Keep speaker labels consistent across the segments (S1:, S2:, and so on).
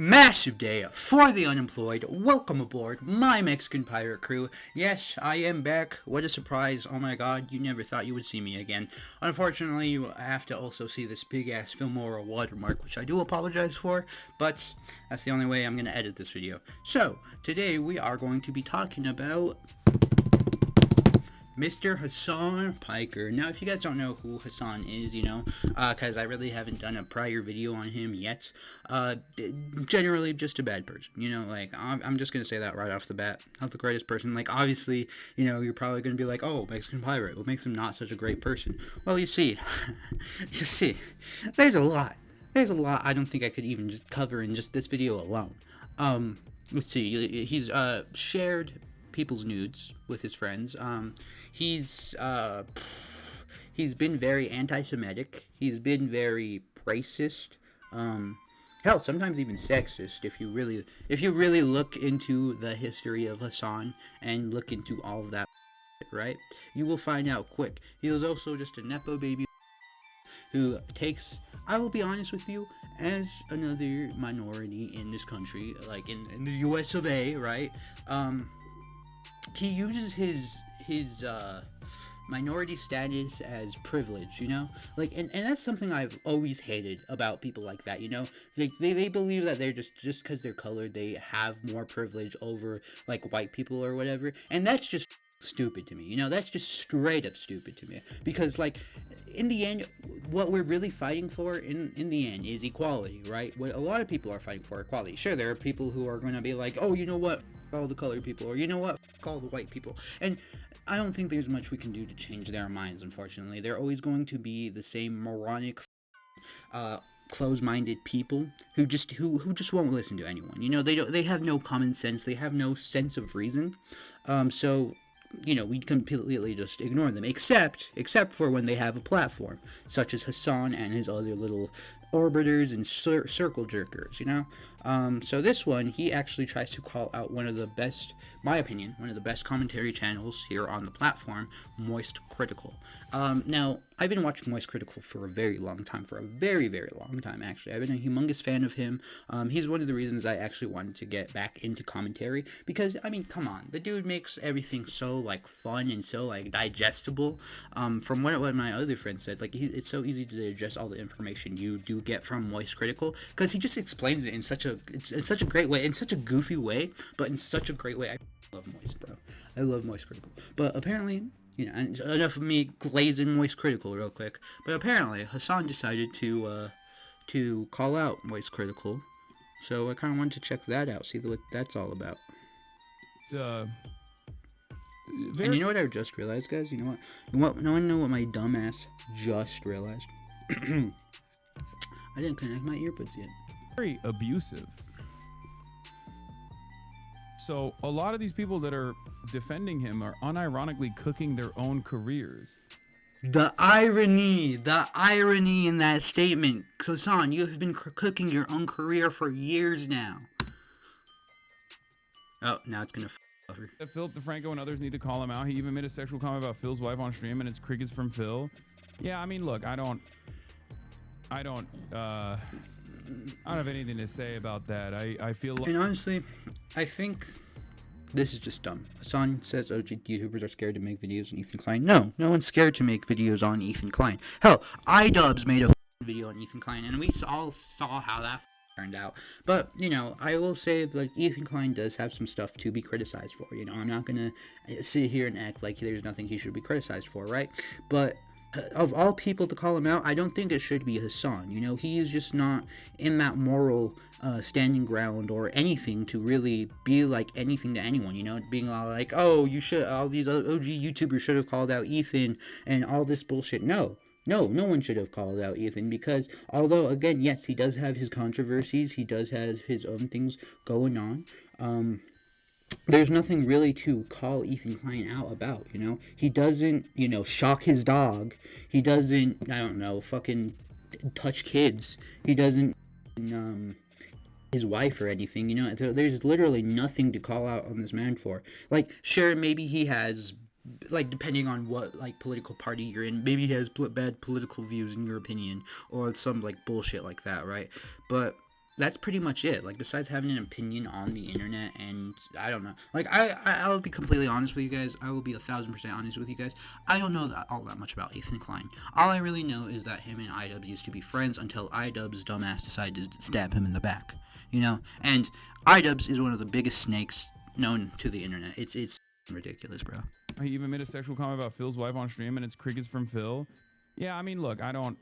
S1: Massive day for the unemployed. Welcome aboard my Mexican pirate crew. Yes, I am back. What a surprise. Oh my god, you never thought you would see me again. Unfortunately, you have to also see this big ass Filmora watermark, which I do apologize for, but that's the only way I'm going to edit this video. So, today we are going to be talking about Mr. Hasan Piker. Now, if you guys don't know who Hasan is, because I really haven't done a prior video on him yet, generally just a bad person, I'm just going to say that right off the bat. Not the greatest person. Obviously, you're probably going to be like, oh, Mexican pirate, what makes him not such a great person? Well, you see, there's a lot. There's a lot I don't think I could even just cover in just this video alone. Let's see, he's, shared people's nudes with his friends. He's been very anti-Semitic. He's been very racist. Hell, sometimes even sexist. If you really look into the history of Hasan and look into all of that, right, you will find out quick. He was also just a nepo baby who takes, I will be honest with you, as another minority in this country, like in the US of A, right? He uses his minority status as privilege, and that's something I've always hated about people like that, they believe that they're just because they're colored, they have more privilege over, like, white people or whatever, and that's just stupid to me, that's just straight up stupid to me, because, like, in the end, what we're really fighting for in the end is equality, right? What a lot of people are fighting for, equality. Sure, there are people who are going to be like, oh, you know what, all the colored people, or you know what, all the white people, and I don't think there's much we can do to change their minds, unfortunately. They're always going to be the same moronic, close-minded people who just won't listen to anyone. They have no common sense, they have no sense of reason, so we completely just ignore them, except for when they have a platform, such as Hasan and his other little orbiters and circle jerkers, so this one, he actually tries to call out one of the best, my opinion, one of the best commentary channels here on the platform, Moist Critical. Now, I've been watching Moist Critical for a very long time, for a very, very long time, actually. I've been a humongous fan of him. He's one of the reasons I actually wanted to get back into commentary, because, I mean, come on, the dude makes everything so, like, fun and so, like, digestible. From what my other friends said, like, it's so easy to digest all the information you do get from Moist Critical, because he just explains it in such a great way, in such a goofy way, but in such a great way. I love Moist, bro. I love Moist Critical. But apparently, enough of me glazing Moist Critical real quick, but apparently Hasan decided to call out Moist Critical, so I kind of wanted to check that out, see what that's all about. And you know what I just realized, guys? You know what? No one know what my dumbass just realized? I didn't connect my earbuds yet.
S2: Very abusive. So a lot of these people that are defending him are unironically cooking their own careers.
S1: The irony in that statement. Hasan, you have been cooking your own career for years now. Oh, now it's gonna over.
S2: Philip DeFranco and others need to call him out. He even made a sexual comment about Phil's wife on stream, and it's crickets from Phil. Yeah, I mean, look, I don't have anything to say about that. I feel like,
S1: and honestly, I think this is just dumb. Hasan says OG YouTubers are scared to make videos on Ethan Klein. No one's scared to make videos on Ethan Klein. Hell, iDubbbz made a video on Ethan Klein, and we all saw how that turned out. But, I will say, like, Ethan Klein does have some stuff to be criticized for. I'm not gonna sit here and act like there's nothing he should be criticized for, right? But of all people to call him out, I don't think it should be Hasan. He is just not in that moral standing ground or anything to really be like anything to anyone, being all like, oh, all these OG YouTubers should have called out Ethan and all this bullshit. No one should have called out Ethan, because although, again, yes, he does have his controversies, he does have his own things going on, there's nothing really to call Ethan Klein out about, He doesn't, shock his dog. He doesn't, I don't know, fucking touch kids. He doesn't, his wife or anything, There's literally nothing to call out on this man for. Like, sure, maybe he has, like, depending on what, like, political party you're in, maybe he has bad political views in your opinion, or some, like, bullshit like that, right? But that's pretty much it. Like, besides having an opinion on the internet, and I don't know. Like, I'll be completely honest with you guys. I will be 1,000% honest with you guys. I don't know all that much about Ethan Klein. All I really know is that him and iDubbbz used to be friends until iDubbbz's dumbass decided to stab him in the back. You know? And iDubbbz is one of the biggest snakes known to the internet. It's ridiculous, bro.
S2: He even made a sexual comment about Phil's wife on stream, and it's crickets from Phil. Yeah, I mean, look, I don't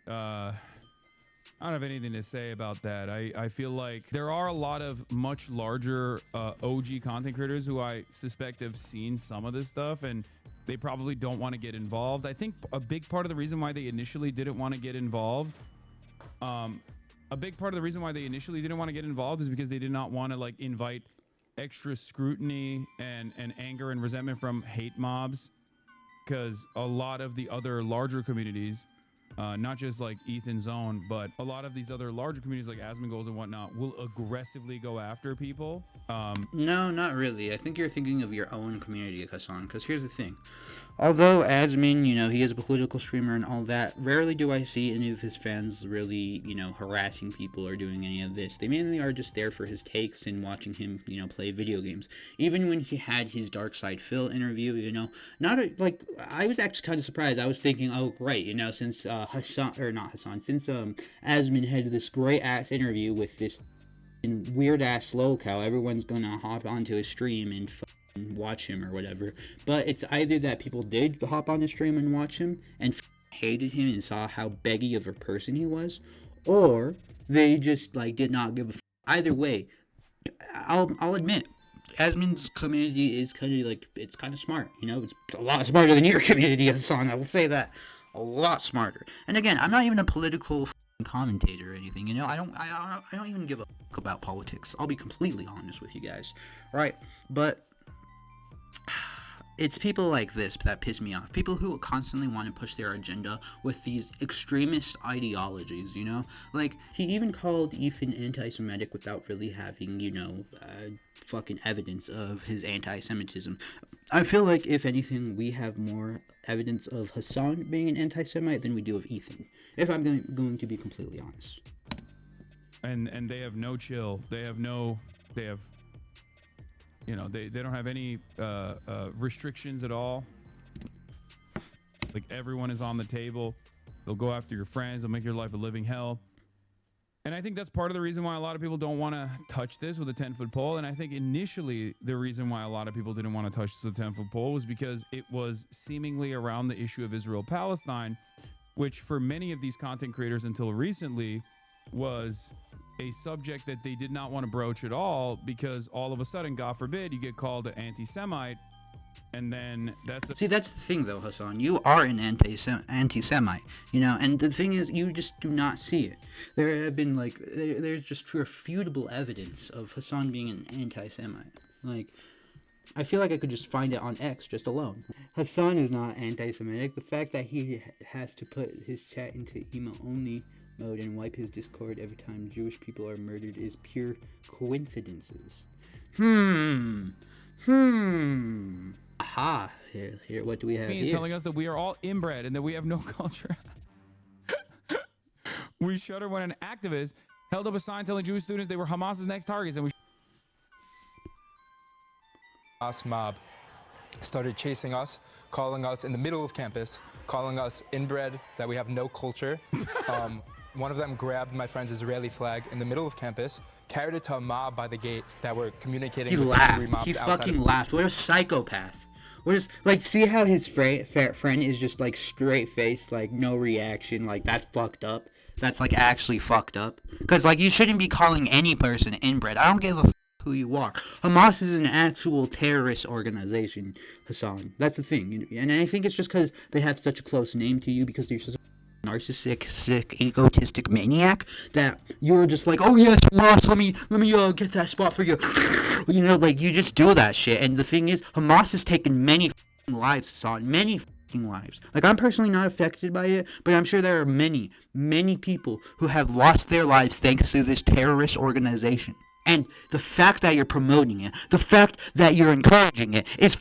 S2: have anything to say about that. I feel like there are a lot of much larger OG content creators who I suspect have seen some of this stuff, and they probably don't want to get involved. I think a big part of the reason why they initially didn't want to get involved, is because they did not want to like invite extra scrutiny and anger and resentment from hate mobs, because a lot of the other larger communities, not just like Ethan's own, but a lot of these other larger communities like Asmongold and whatnot will aggressively go after people.
S1: No, not really. I think you're thinking of your own community, Hasan, because here's the thing. Although Asmin, you know, he is a political streamer and all that, rarely do I see any of his fans really, you know, harassing people or doing any of this. They mainly are just there for his takes and watching him, you know, play video games. Even when he had his Dark Side Phil interview, you know, I was actually kind of surprised. I was thinking, oh, great, you know, since Asmin had this great ass interview with this weird ass lolcow, everyone's gonna hop onto his stream and watch him or whatever. But it's either that people did hop on the stream and watch him and hated him and saw how beggy of a person he was, or they just like did not give a either way. I'll admit, Asmin's community is kind of like, it's kind of smart, you know. It's a lot smarter than your community, Hasan. I will say that, a lot smarter. And again, I'm not even a political commentator or anything, you know. I don't even give a fuck about politics. I'll be completely honest with you guys, right? But it's people like this that piss me off. People who constantly want to push their agenda with these extremist ideologies, you know? Like, he even called Ethan anti-Semitic without really having, you know, fucking evidence of his anti-Semitism. I feel like, if anything, we have more evidence of Hasan being an anti-Semite than we do of Ethan, if I'm going to be completely honest.
S2: And they have no chill. They have, you know, they don't have any restrictions at all. Like, everyone is on the table. They'll go after your friends. They'll make your life a living hell. And I think that's part of the reason why a lot of people don't want to touch this with a 10-foot pole. And I think initially the reason why a lot of people didn't want to touch this with a 10-foot pole was because it was seemingly around the issue of Israel-Palestine, which for many of these content creators until recently was a subject that they did not want to broach at all, because all of a sudden, God forbid, you get called an anti-Semite, and then
S1: See, that's the thing, though, Hasan. You are an anti-Semite, you know, and the thing is, you just do not see it. There have been, like, there's just irrefutable evidence of Hasan being an anti-Semite. Like, I feel like I could just find it on X just alone. Hasan is not anti-Semitic. The fact that he has to put his chat into emo-only mode and wipe his Discord every time Jewish people are murdered is pure coincidences. Aha. Here, what do we have
S2: He's
S1: here?
S2: telling us that we are all inbred and that we have no culture. We shudder when an activist held up a sign telling Jewish students they were Hamas's next targets, and we
S3: Hamas mob started chasing us, calling us in the middle of campus, calling us inbred, that we have no culture. One of them grabbed my friend's Israeli flag in the middle of campus, carried it to a mob by the gate that were communicating with angry
S1: He
S3: mobs
S1: laughed. He
S3: outside
S1: fucking
S3: of
S1: laughed. What a psychopath. What is, like, see how his friend is just, like, straight faced, like, no reaction, like, that's fucked up. That's, like, actually fucked up. Because, like, you shouldn't be calling any person inbred. I don't give a who you are. Hamas is an actual terrorist organization, Hasan. That's the thing. And I think it's just because they have such a close name to you, because you're such a narcissistic, sick, egotistic maniac, that you're just like, oh yes, Hamas, let me get that spot for you. You know, like, you just do that shit. And the thing is, Hamas has taken many lives, Hasan. Many lives. Like, I'm personally not affected by it, but I'm sure there are many people who have lost their lives thanks to this terrorist organization. And the fact that you're promoting it, the fact that you're encouraging it, is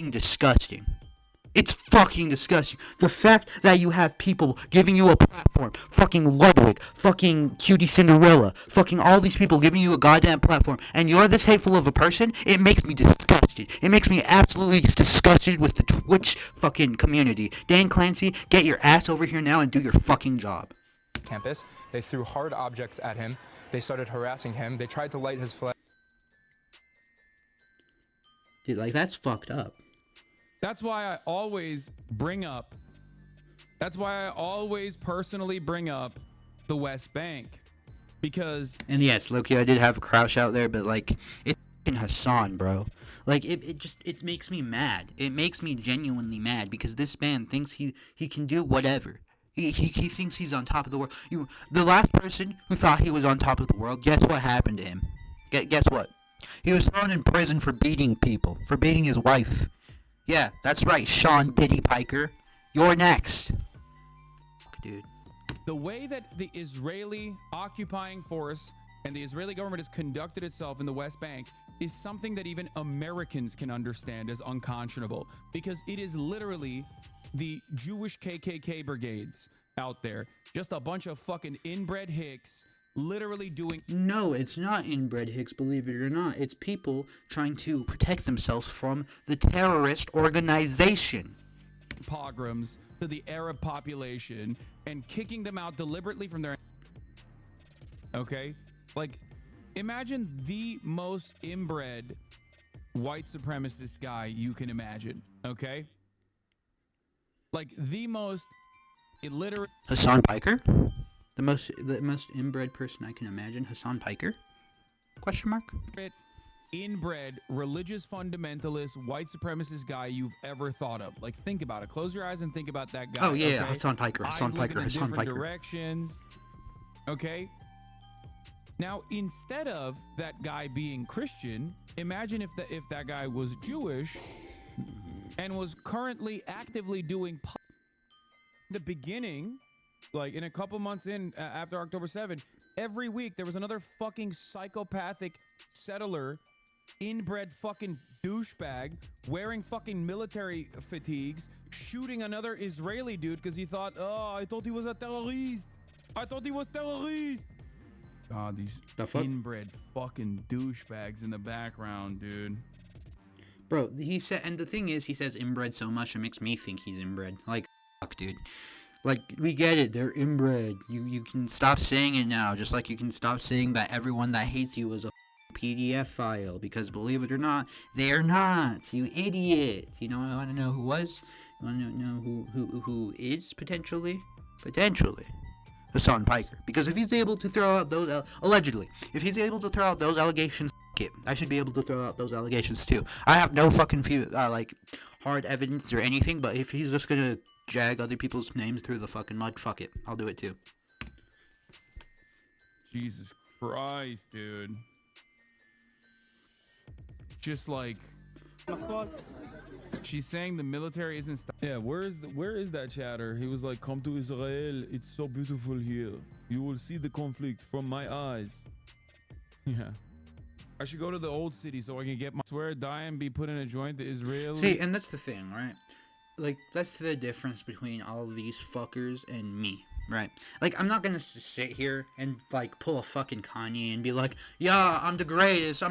S1: disgusting. It's fucking disgusting. The fact that you have people giving you a platform, fucking Ludwig, fucking Cutie Cinderella, fucking all these people giving you a goddamn platform, and you're this hateful of a person, it makes me disgusted. It makes me absolutely disgusted with the Twitch fucking community. Dan Clancy, get your ass over here now and do your fucking job.
S3: Campus. They threw hard objects at him. They started harassing him. They tried to light his flag.
S1: Dude, like, that's fucked up.
S2: That's why I always personally bring up the West Bank. Because...
S1: And yes, Loki, I did have a crouch out there, but, like, it's fucking Hasan, bro. Like, it makes me mad. It makes me genuinely mad, because this man thinks he can do whatever. He thinks he's on top of the world. The last person who thought he was on top of the world, guess what happened to him? Guess what? He was thrown in prison for beating people, for beating his wife. Yeah, that's right, Sean Diddy Piker. You're next. Dude.
S2: The way that the Israeli occupying force and the Israeli government has conducted itself in the West Bank is something that even Americans can understand as unconscionable, because it is literally the Jewish KKK brigades out there. Just a bunch of fucking inbred hicks literally doing...
S1: No, it's not inbred hicks, believe it or not. It's people trying to protect themselves from the terrorist organization.
S2: Pogroms to the Arab population and kicking them out deliberately from their... Okay? Like, imagine the most inbred white supremacist guy you can imagine, okay? Like, the most illiterate...
S1: Hasan Piker? The most inbred person I can imagine, Hasan Piker? Question mark?
S2: Inbred, religious fundamentalist, white supremacist guy you've ever thought of. Like, think about it. Close your eyes and think about that guy.
S1: Oh yeah,
S2: okay?
S1: Hasan Piker, Hasan
S2: Eyes
S1: Piker,
S2: looking in
S1: Hasan
S2: different
S1: Piker.
S2: directions. Okay. Now, instead of that guy being Christian, imagine if that guy was Jewish and was currently actively doing the beginning, like in a couple months in after October 7, every week there was another fucking psychopathic settler, inbred fucking douchebag wearing fucking military fatigues, shooting another Israeli dude because he thought, oh, I thought he was a terrorist. I thought he was terrorist. God, these inbred fucking douchebags in the background, dude.
S1: Bro, he said, and the thing is, he says inbred so much it makes me think he's inbred. Like, fuck, dude. Like, we get it, they're inbred. You can stop saying it now, just like you can stop saying that everyone that hates you is a PDF file, because believe it or not, they're not. You idiot. You know, I want to know who was. You want to know who is potentially Hasan Piker. Because if he's able to throw out those allegedly, if he's able to throw out those allegations, I should be able to throw out those allegations too. I have no fucking like hard evidence or anything, but if he's just gonna jag other people's names through the fucking mud, fuck it, I'll do it too.
S2: Jesus Christ, dude. Just like, she's saying the military isn't yeah, where is that chatter? He was like, come to Israel, it's so beautiful here, you will see the conflict from my eyes. Yeah, I should go to the old city so I can get my swear, die and be put in a joint. The Israeli...
S1: See, and that's the thing, right? Like, that's the difference between all of these fuckers and me, right? Like, I'm not gonna sit here and, like, pull a fucking Kanye and be like, yeah, I'm the greatest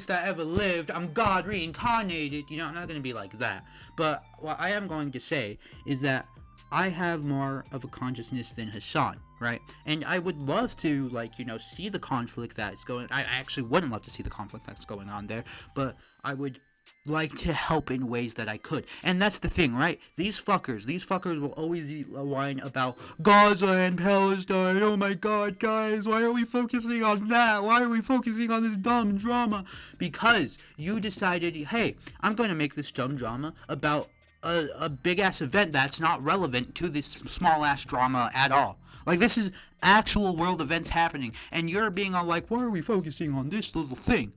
S1: that ever lived, I'm God reincarnated, you know, I'm not gonna be like that. But what I am going to say is that I have more of a consciousness than Hasan, right? And I would love to, like, you know, see the conflict that's going... I actually wouldn't love to see the conflict that's going on there, but I would like to help in ways that I could. And that's the thing, right? These fuckers will always whine about Gaza and Palestine. Oh my god, guys, why are we focusing on that? Why are we focusing on this dumb drama? Because you decided, hey, I'm going to make this dumb drama about a big-ass event that's not relevant to this small-ass drama at all. Like, this is actual world events happening, and you're being all like, why are we focusing on this little thing?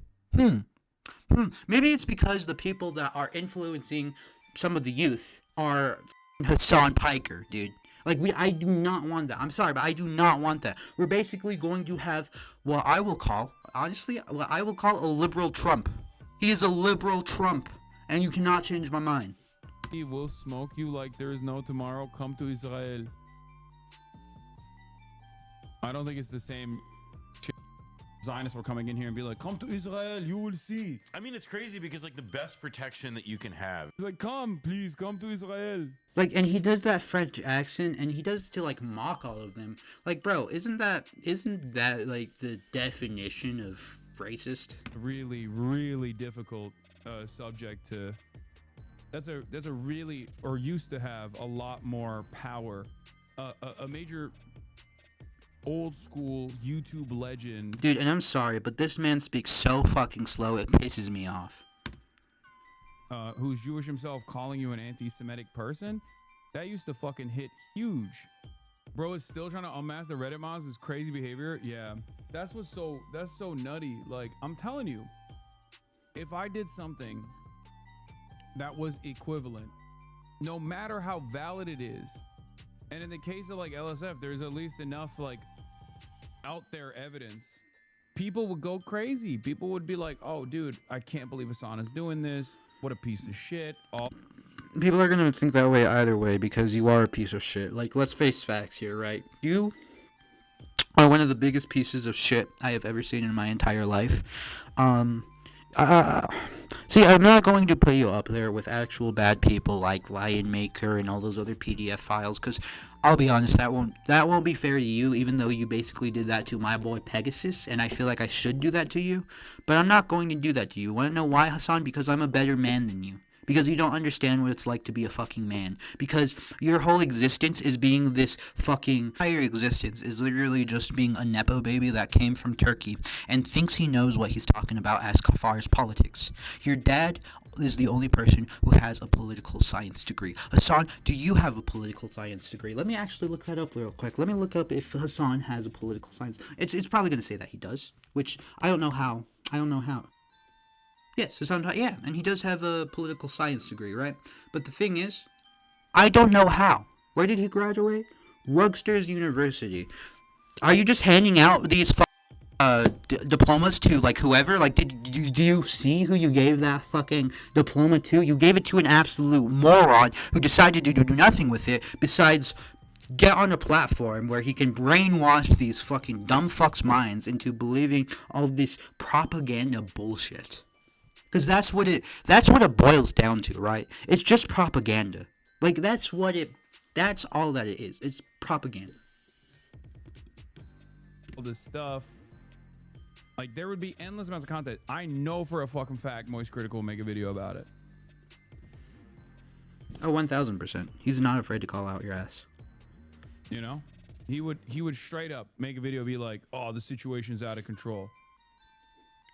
S1: Maybe it's because the people that are influencing some of the youth are Hasan Piker, dude. Like, I do not want that. I'm sorry, but I do not want that. We're basically going to have what I will call a liberal Trump. He is a liberal Trump, and you cannot change my mind.
S2: He will smoke you like there is no tomorrow. Come to Israel. I don't think it's the same. Zionists were coming in here and be like, come to Israel, you will see.
S4: I mean, it's crazy because like the best protection that you can have.
S2: He's like, come, please, come to Israel.
S1: Like, and he does that French accent, and he does it to like mock all of them. Like, bro, isn't that like the definition of racist?
S2: Really, really difficult subject to. That's a really, or used to have a lot more power. A major old school YouTube legend.
S1: Dude, and I'm sorry, but this man speaks so fucking slow, it pisses me off.
S2: Who's Jewish himself, calling you an anti-Semitic person, that used to fucking hit huge. Bro is still trying to unmask the Reddit mods, his crazy behavior. Yeah, that's so nutty. Like, I'm telling you, if I did something that was equivalent, no matter how valid it is, and in the case of like LSF, there's at least enough like out there evidence, people would go crazy. People would be like, oh dude, I can't believe Hasan is doing this. What a piece of shit.
S1: People are gonna think that way either way because you are a piece of shit. Like, let's face facts here, right? You are one of the biggest pieces of shit I have ever seen in my entire life. See, I'm not going to put you up there with actual bad people like Lion Maker and all those other PDF files, because I'll be honest, that won't be fair to you, even though you basically did that to my boy Pegasus, and I feel like I should do that to you, but I'm not going to do that to you. Want to know why, Hasan? Because I'm a better man than you. Because you don't understand what it's like to be a fucking man. Because your whole existence is being this fucking... entire existence is literally just being a Nepo baby that came from Turkey and thinks he knows what he's talking about as far as politics. Your dad is the only person who has a political science degree. Hasan, do you have a political science degree? Let me actually look that up real quick. Let me look up if Hasan has a political science... It's probably going to say that he does, which I don't know how. Yes, yeah, and he does have a political science degree, right? But the thing is, I don't know how. Where did he graduate? Rugsters University. Are you just handing out these diplomas to, like, whoever? Like, do you see who you gave that fucking diploma to? You gave it to an absolute moron who decided to do nothing with it besides get on a platform where he can brainwash these fucking dumb fucks' minds into believing all this propaganda bullshit. Because that's what it boils down to, right? It's just propaganda. Like, that's all that it is. It's propaganda.
S2: All this stuff. Like, there would be endless amounts of content. I know for a fucking fact Moist Critical will make a video about it.
S1: Oh, 1000%. He's not afraid to call out your ass.
S2: You know? He would straight up make a video, be like, oh, the situation's out of control.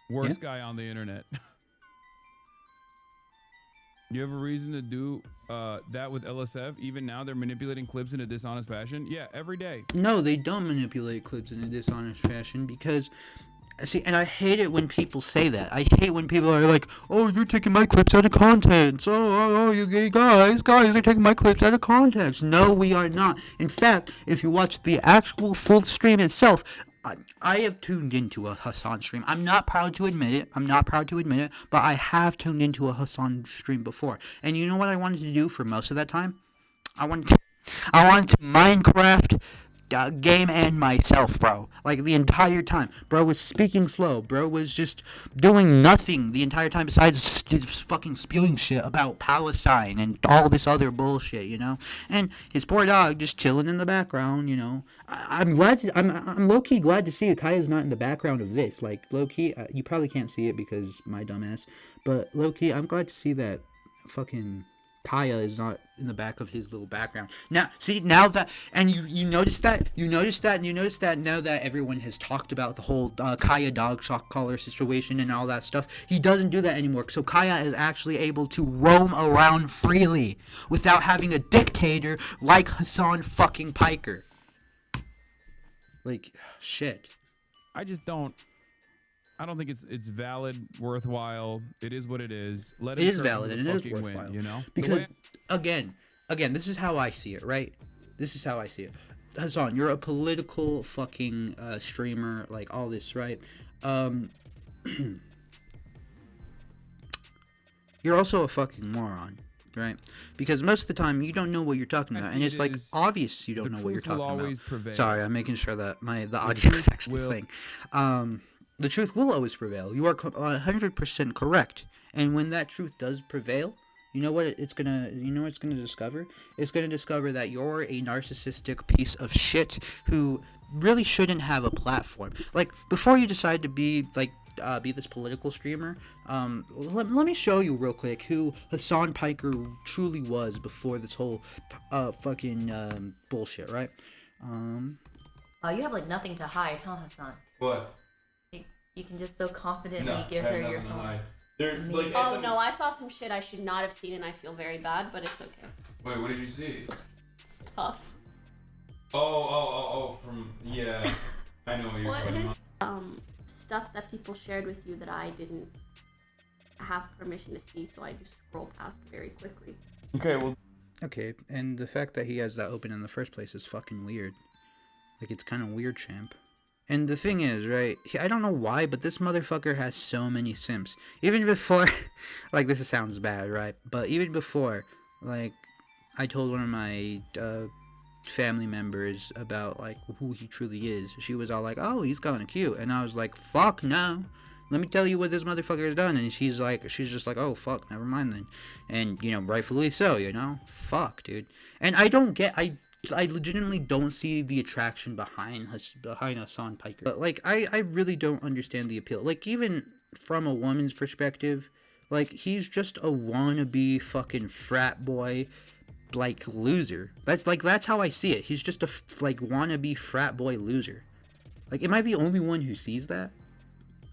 S2: Worst guy on the internet. You have a reason to do that with LSF? Even now, they're manipulating clips in a dishonest fashion? Yeah, every day.
S1: No, they don't manipulate clips in a dishonest fashion because... See, and I hate it when people say that. I hate when people are like, oh, you're taking my clips out of context. Oh, you guys are taking my clips out of context. No, we are not. In fact, if you watch the actual full stream itself... I have tuned into a Hasan stream. I'm not proud to admit it, but I have tuned into a Hasan stream before. And you know what I wanted to do for most of that time? I wanted to Minecraft game and myself, bro. Like, the entire time. Bro was speaking slow. Bro was just doing nothing the entire time besides fucking spewing shit about Palestine and all this other bullshit, you know? And his poor dog just chilling in the background, you know? I'm low-key glad to see Kaya's not in the background of this. Like, low-key, you probably can't see it because my dumbass, but low-key, I'm glad to see that fucking... Kaya is not in the back of his little background. Now, see, now that, and you noticed that now that everyone has talked about the whole Kaya dog shock collar situation and all that stuff, he doesn't do that anymore. So Kaya is actually able to roam around freely without having a dictator like Hasan fucking Piker. Like, shit.
S2: I don't think it's valid, worthwhile. It is what it is.
S1: It is valid and it is worthwhile.
S2: Win, you know?
S1: Because again, this is how I see it, right? This is how I see it. Hasan, you're a political fucking streamer, like all this, right? You're also a fucking moron. right? Because most of the time you don't know what you're talking about, and
S2: see
S1: it's
S2: it
S1: like
S2: is
S1: obvious you don't
S2: the
S1: know what you're
S2: truth will
S1: talking
S2: always
S1: about.
S2: prevail.
S1: Sorry, I'm making sure that the audio is
S2: truth
S1: actually
S2: will-
S1: playing. The truth will always prevail. You are 100% correct, and when that truth does prevail, you know what it's gonna discover? It's gonna discover that you're a narcissistic piece of shit who really shouldn't have a platform. Like, before you decide to be be this political streamer, let me show you real quick who Hasan Piker truly was before this whole fucking bullshit, right?
S5: You have like nothing to hide, huh, Hasan?
S2: What?
S5: You can just so confidently
S2: No,
S5: give
S2: I have
S5: her your
S2: nothing to
S5: phone.
S2: hide. They're, like,
S6: Oh no, I saw some shit I should not have seen and I feel very bad, but it's okay.
S2: Wait, what did you see?
S6: Tough.
S2: Oh, from, yeah. I know what you're talking about.
S6: Stuff that people shared with you that I didn't have permission to see, so I just scroll past very quickly.
S2: Okay, well.
S1: Okay, and the fact that he has that open in the first place is fucking weird. Like, it's kind of weird, champ. And the thing is, right, I don't know why, but this motherfucker has so many simps. Even before, like, this sounds bad, right? But even before, like, I told one of my family members about, like, who he truly is. She was all like, oh, he's kind of cute. And I was like, fuck no. Let me tell you what this motherfucker has done. And she's just like, oh, fuck, never mind then. And, you know, rightfully so, you know? Fuck, dude. And I legitimately don't see the attraction behind Hasan Piker. But, like, I really don't understand the appeal. Like, even from a woman's perspective, like, he's just a wannabe fucking frat boy, like, loser. That's how I see it. He's just a, like, wannabe frat boy loser. Like, am I the only one who sees that?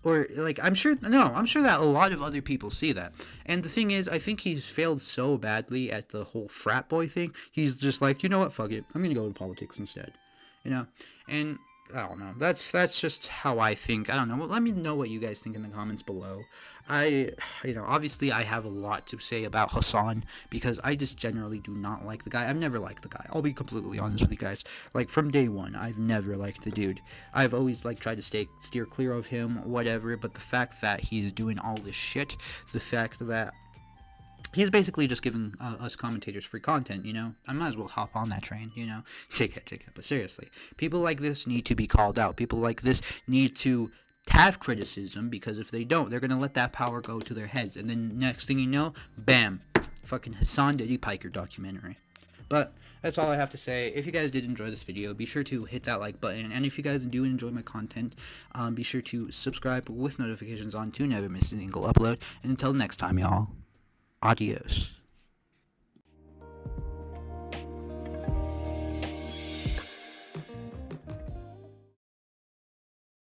S1: Or, like, I'm sure that a lot of other people see that. And the thing is, I think he's failed so badly at the whole frat boy thing, he's just like, you know what, fuck it, I'm gonna go into politics instead. You know? And, I don't know, that's just how I think. I don't know, well, let me know what you guys think in the comments below. Obviously I have a lot to say about Hasan, because I just generally do not like the guy. I've never liked the guy. I'll be completely honest with you guys. Like, from day one, I've never liked the dude. I've always, like, tried to steer clear of him, whatever, but the fact that he's doing all this shit, the fact that he's basically just giving us commentators free content, you know? I might as well hop on that train, you know? Take it. But seriously, people like this need to be called out. People like this need to have criticism, because if they don't, they're gonna let that power go to their heads, and then next thing you know, bam, fucking Hasan Diddy Piker documentary. But that's all I have to say. If you guys did enjoy this video, be sure to hit that like button, and if you guys do enjoy my content, be sure to subscribe with notifications on to never miss a single upload, and until next time, y'all, adios.